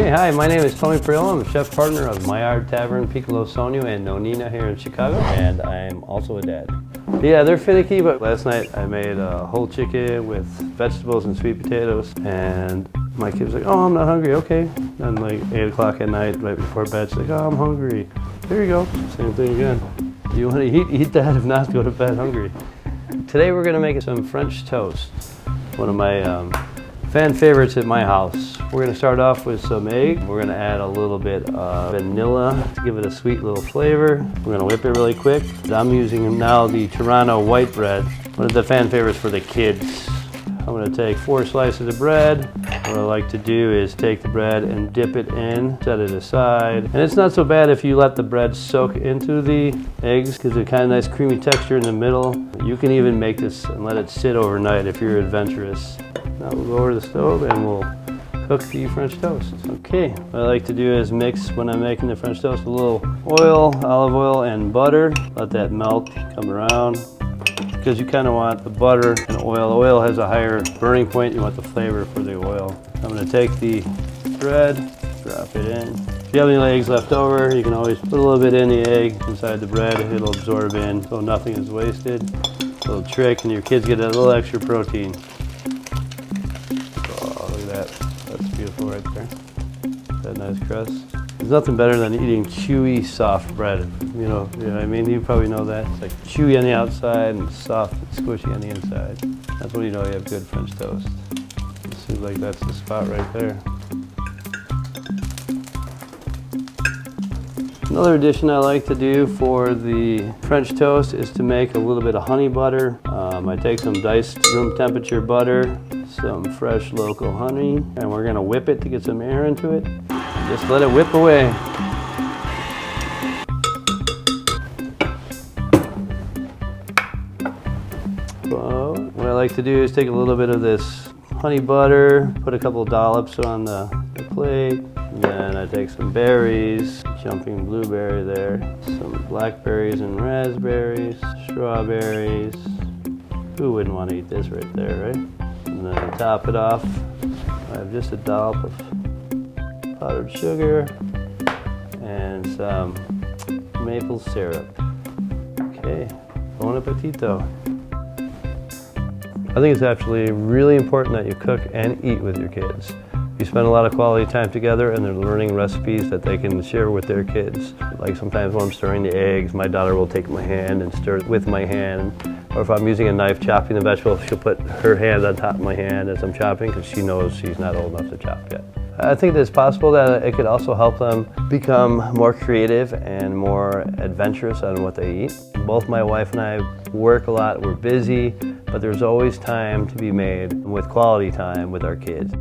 Okay, hi, my name is Tony Priolo. I'm a chef partner of Maillard Tavern, Piccolo Sogno, and Nonnina here in Chicago, and I'm also a dad. Yeah, they're finicky, but last night I made a whole chicken with vegetables and sweet potatoes, and my kid was like, oh, I'm not hungry, okay. Then like 8 o'clock at night, right before bed, she's like, oh, I'm hungry. Here you go, same thing again. You want to eat that, if not, go to bed hungry. Today we're gonna make some French toast, one of my fan favorites at my house. We're gonna start off with some egg. We're gonna add a little bit of vanilla to give it a sweet little flavor. We're gonna whip it really quick. I'm using now the Turano white bread, one of the fan favorites for the kids. I'm gonna take 4 slices of bread. What I like to do is take the bread and dip it in, set it aside. And it's not so bad if you let the bread soak into the eggs, because it's kind of nice creamy texture in the middle. You can even make this and let it sit overnight if you're adventurous. Now we'll go over to the stove and we'll cook the French toast. Okay, what I like to do is mix, when I'm making the French toast, a little oil, olive oil, and butter. Let that melt, come around, because you kind of want the butter and oil. The oil has a higher burning point. You want the flavor for the oil. I'm going to take the bread, drop it in. If you have any eggs left over, you can always put a little bit in the egg inside the bread. It'll absorb in so nothing is wasted. Little trick, and your kids get a little extra protein. That's beautiful right there. That nice crust. There's nothing better than eating chewy, soft bread. You know what I mean? You probably know that. It's like chewy on the outside and soft and squishy on the inside. That's when you know you have good French toast. It seems like that's the spot right there. Another addition I like to do for the French toast is to make a little bit of honey butter. I take some diced room temperature butter, some fresh local honey, and we're gonna whip it to get some air into it. Just let it whip away. So what I like to do is take a little bit of this honey butter, put a couple of dollops on the plate, and then I take some berries, jumping blueberry there, some blackberries and raspberries, strawberries. Who wouldn't want to eat this right there, right? And then to top it off, I have just a dollop of powdered sugar and some maple syrup. Okay, bon appetito. I think it's actually really important that you cook and eat with your kids. You spend a lot of quality time together and they're learning recipes that they can share with their kids. Like sometimes when I'm stirring the eggs, my daughter will take my hand and stir it with my hand. Or if I'm using a knife chopping the vegetables, she'll put her hand on top of my hand as I'm chopping because she knows she's not old enough to chop yet. I think it's possible that it could also help them become more creative and more adventurous on what they eat. Both my wife and I work a lot, we're busy, but there's always time to be made with quality time with our kids.